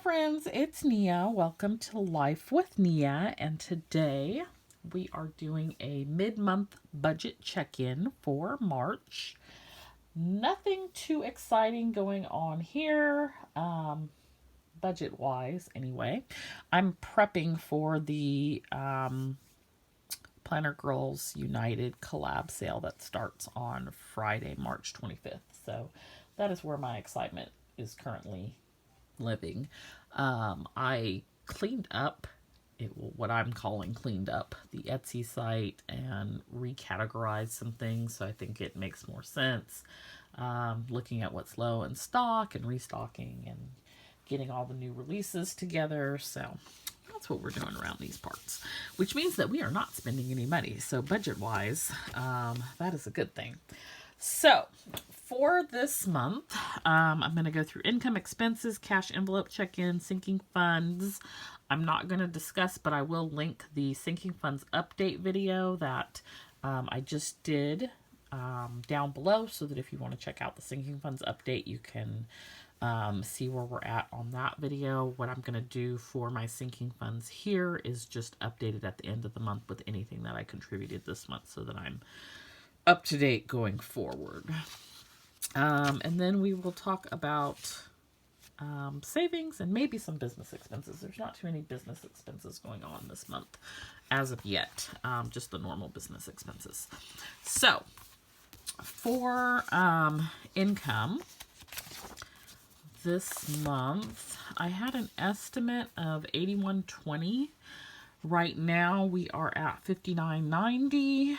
friends, it's Nia. Welcome to Life with Nia, and today we are doing a mid-month budget check-in for March. Nothing too exciting going on here, budget-wise anyway. I'm prepping for the Planner Girls United collab sale that starts on Friday, March 25th. So that is where my excitement is currently living. I cleaned up what I'm calling cleaned up the Etsy site and recategorized some things, so I think it makes more sense. Looking at what's low in stock and restocking and getting all the new releases together. So that's what we're doing around these parts, which means that we are not spending any money. So budget wise, that is a good thing. So for this month, I'm going to go through income, expenses, cash envelope check-in, sinking funds. I'm not going to discuss, but I will link the sinking funds update video that I just did down below, so that if you want to check out the sinking funds update, you can see where we're at on that video. What I'm going to do for my sinking funds here is just update it at the end of the month with anything that I contributed this month, so that I'm up to date going forward. And then we will talk about savings and maybe some business expenses. There's not too many business expenses going on this month as of yet, just the normal business expenses. So for income this month, I had an estimate of $81.20. Right now we are at $59.90,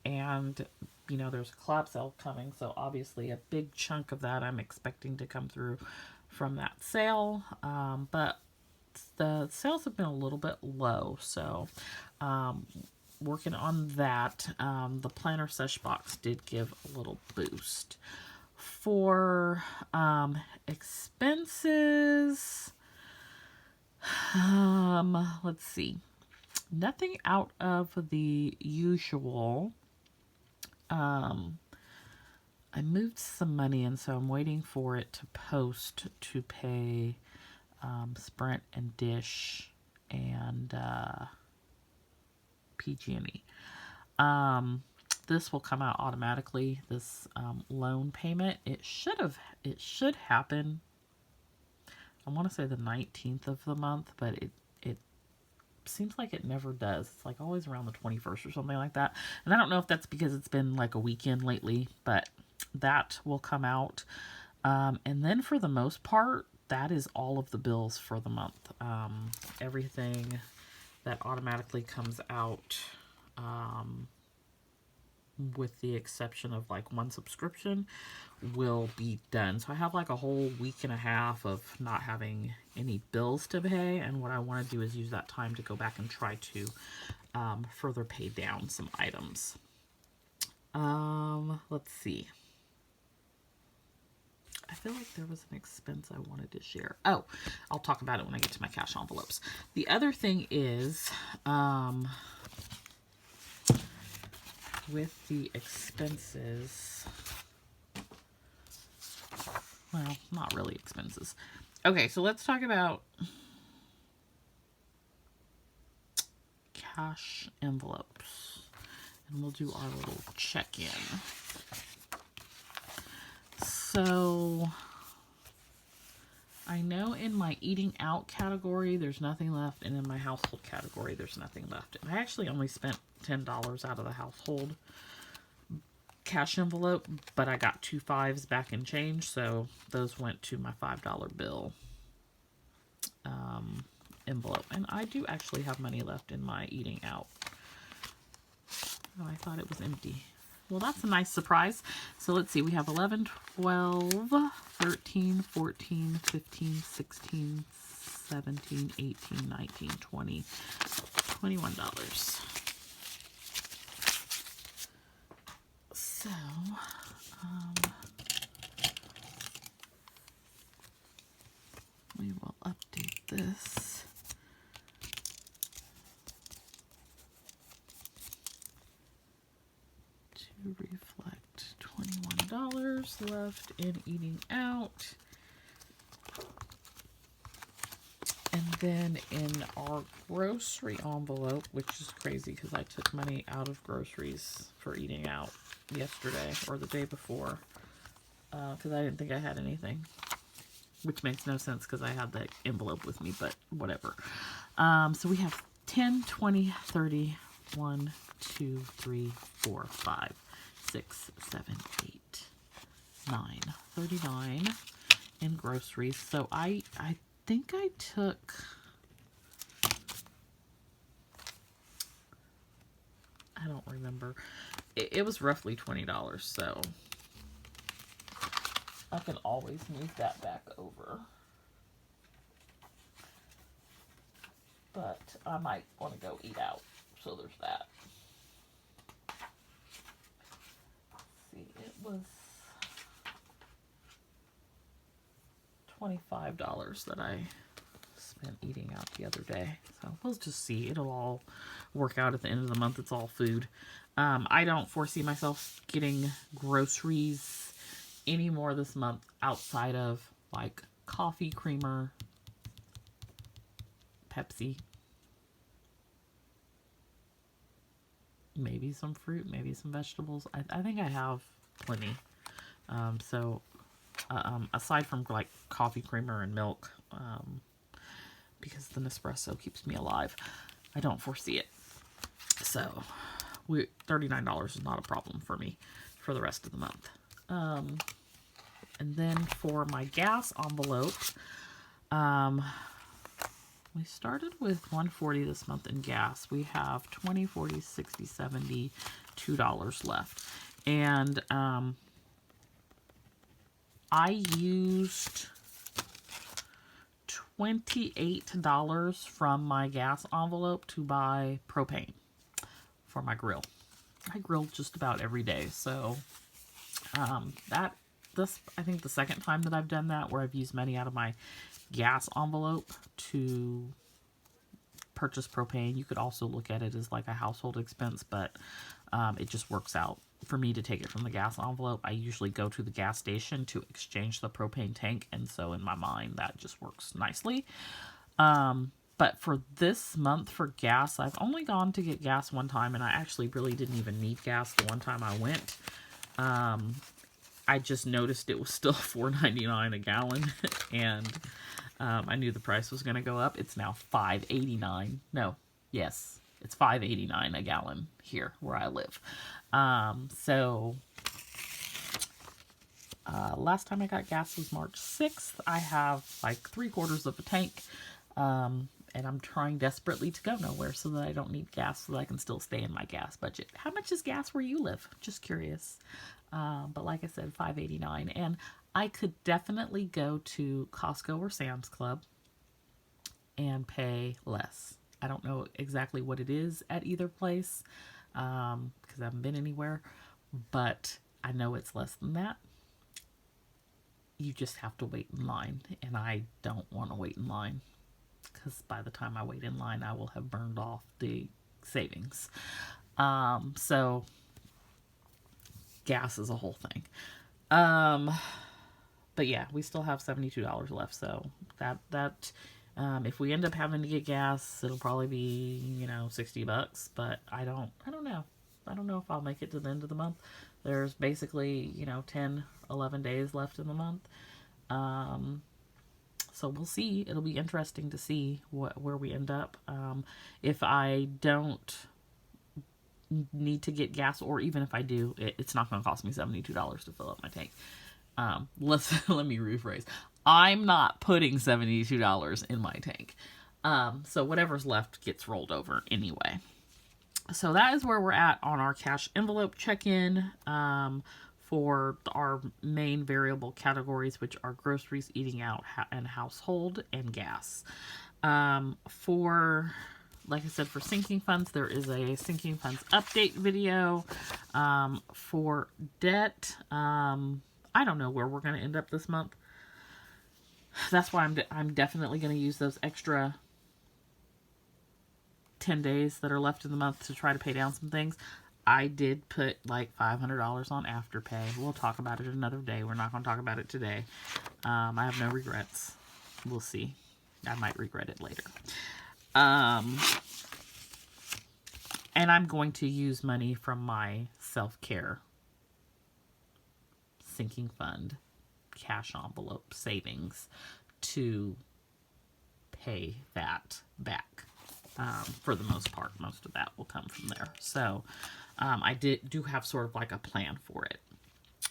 and you know, there's a collab sale coming, so obviously a big chunk of that I'm expecting to come through from that sale, but the sales have been a little bit low, so working on that. The planner sesh box did give a little boost. For expenses, let's see, nothing out of the usual. I moved some money in, so I'm waiting for it to post to pay Sprint and Dish and PG&E. This will come out automatically, this loan payment. It should happen, I want to say the 19th of the month, but it seems like it never does. It's like always around the 21st or something like that. And I don't know if that's because it's been like a weekend lately, but that will come out. And then for the most part, that is all of the bills for the month. Everything that automatically comes out, with the exception of like one subscription, will be done. So I have like a whole week and a half of not having any bills to pay, and what I want to do is use that time to go back and try to further pay down some items. Let's see. I feel like there was an expense I wanted to share. Oh, I'll talk about it when I get to my cash envelopes. The other thing is, with the expenses, well, not really expenses. Okay, so let's talk about cash envelopes, and we'll do our little check-in. So I know in my eating out category there's nothing left, and in my household category there's nothing left. And I actually only spent $10 out of the household cash envelope, but I got 2 5s back in change, so those went to my $5 bill envelope. And I do actually have money left in my eating out. Oh, I thought it was empty. Well, that's a nice surprise. So let's see, we have 11, 12, 13, 14, 15, 16, 17, 18, 19, 20, $21. So, we will update this. To reflect $21 left in eating out. And then in our grocery envelope, which is crazy because I took money out of groceries for eating out yesterday or the day before because I didn't think I had anything, which makes no sense because I had the envelope with me, but whatever. So we have 10, 20, 30, 1, 2, 3, 4, 5, 6, 7, 8, 9, 39 in groceries. So I think I took, I don't remember. It was roughly $20, so I can always move that back over. But I might want to go eat out, so there's that. Let's see, it was $25 that I spent eating out the other day. So we'll just see. It'll all work out at the end of the month. It's all food. I don't foresee myself getting groceries anymore this month outside of like coffee creamer, Pepsi, maybe some fruit, maybe some vegetables. I think I have plenty. Aside from like coffee creamer and milk, because the Nespresso keeps me alive, I don't foresee it. So $39 is not a problem for me for the rest of the month. And then for my gas envelope, we started with $1.40 this month in gas. We have $20, $40, $60, $70, $2 left. And I used $28 from my gas envelope to buy propane for my grill. I grill just about every day, so this I think the second time that I've done that, where I've used money out of my gas envelope to purchase propane. You could also look at it as like a household expense, but it just works out for me to take it from the gas envelope. I usually go to the gas station to exchange the propane tank, and so in my mind that just works nicely. But for this month for gas, I've only gone to get gas one time, and I actually really didn't even need gas the one time I went. I just noticed it was still $4.99 a gallon, and I knew the price was going to go up. It's now $5.89. No, yes, it's $5.89 a gallon here where I live. Last time I got gas was March 6th. I have like 3/4 of a tank, and I'm trying desperately to go nowhere so that I don't need gas, so that I can still stay in my gas budget. How much is gas where you live? Just curious. But like I said, $5.89, and I could definitely go to Costco or Sam's Club and pay less. I don't know exactly what it is at either place, because I haven't been anywhere, but I know it's less than that. You just have to wait in line, and I don't want to wait in line, because by the time I wait in line, I will have burned off the savings. So gas is a whole thing. But yeah, we still have $72 left, so that if we end up having to get gas, it'll probably be, $60, but I don't know. I don't know if I'll make it to the end of the month. There's basically, 10, 11 days left in the month. So we'll see. It'll be interesting to see where we end up. If I don't need to get gas, or even if I do, it's not going to cost me $72 to fill up my tank. Let me rephrase. I'm not putting $72 in my tank. So whatever's left gets rolled over anyway. So that is where we're at on our cash envelope check-in for our main variable categories, which are groceries, eating out, and household, and gas. Like I said, for sinking funds, there is a sinking funds update video. For debt, I don't know where we're going to end up this month. That's why I'm definitely going to use those extra 10 days that are left in the month to try to pay down some things. I did put like $500 on Afterpay. We'll talk about it another day. We're not going to talk about it today. I have no regrets. We'll see. I might regret it later. And I'm going to use money from my self-care sinking fund, cash envelope savings to pay that back. For the most part, most of that will come from there. So I do have sort of like a plan for it.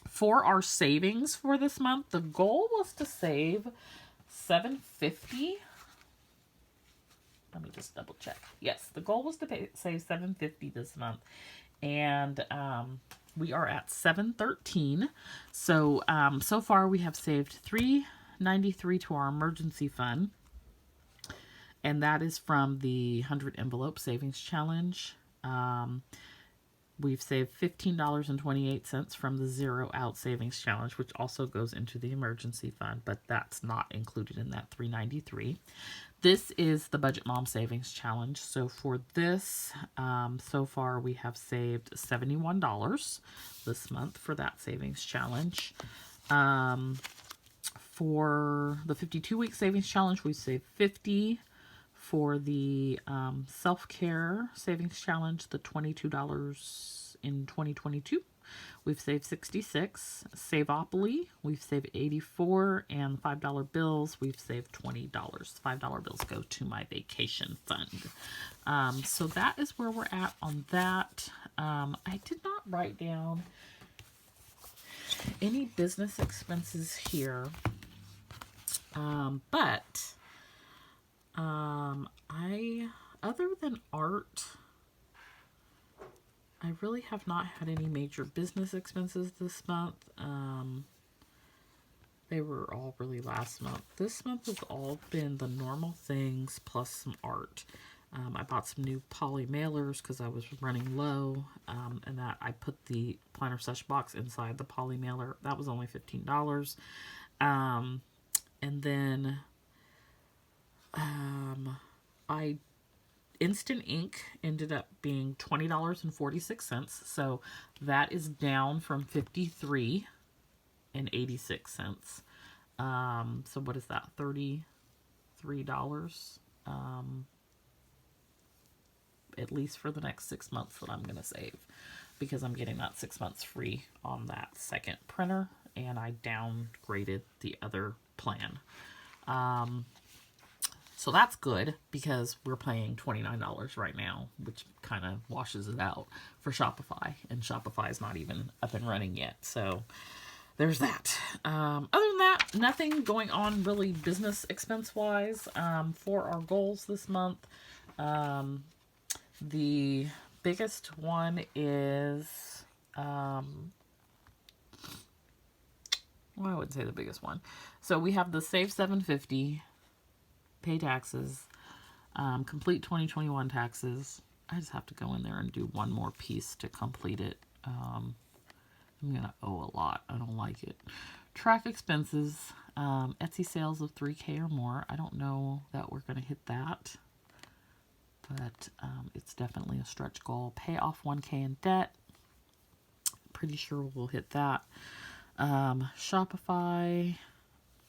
For our savings for this month, the goal was to save $750. Let me just double check. Yes, the goal was to save $750 this month, and we are at $713. So so far we have saved $393 to our emergency fund, and that is from the 100 envelope savings challenge. We've saved $15.28 from the Zero Out Savings Challenge, which also goes into the emergency fund, but that's not included in that $393. This is the Budget Mom Savings Challenge. So for this, so far we have saved $71 this month for that savings challenge. For the 52-week savings challenge, we saved $50. For the self-care savings challenge, the $22 in 2022, we've saved $66. Saveopoly, we've saved $84, and $5 bills, we've saved $20. $5 bills go to my vacation fund. So that is where we're at on that. I did not write down any business expenses here, but other than art, I really have not had any major business expenses this month. They were all really last month. This month has all been the normal things plus some art. I bought some new poly mailers because I was running low, and that I put the planner sesh box inside the poly mailer. That was only $15. And then Instant Ink ended up being $20.46, so that is down from $53.86. So what is that? $33, at least for the next 6 months that I'm going to save, because I'm getting that 6 months free on that second printer, and I downgraded the other plan. So that's good because we're paying $29 right now, which kind of washes it out for Shopify, and Shopify is not even up and running yet. So there's that. Other than that, nothing going on really business expense wise. For our goals this month, the biggest one is, well, I wouldn't say the biggest one. So we have the save $750, pay taxes, complete 2021 taxes. I just have to go in there and do one more piece to complete it. I'm going to owe a lot. I don't like it. Track expenses, Etsy sales of 3K or more. I don't know that we're going to hit that, but it's definitely a stretch goal. Pay off 1K in debt. Pretty sure we'll hit that. Shopify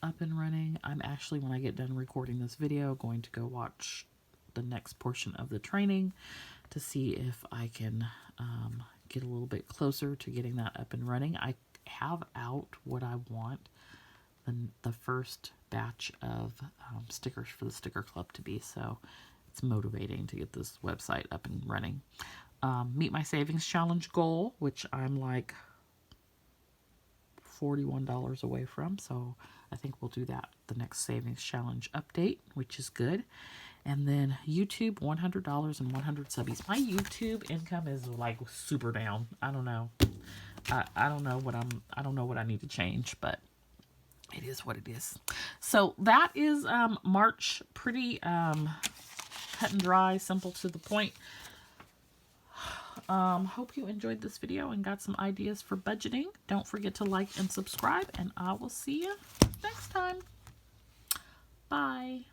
up and running. I'm actually, when I get done recording this video, going to go watch the next portion of the training to see if I can get a little bit closer to getting that up and running. I have out what I want the first batch of stickers for the sticker club to be, so it's motivating to get this website up and running. Meet my savings challenge goal, which I'm like $41 away from, so I think we'll do that the next savings challenge update, which is good. And then YouTube, $100 and 100 subbies. My YouTube income is like super down. I don't know. I don't know what I need to change, but it is what it is. So that is March. Pretty cut and dry, simple to the point. Hope you enjoyed this video and got some ideas for budgeting. Don't forget to like and subscribe, and I will see you next time. Bye.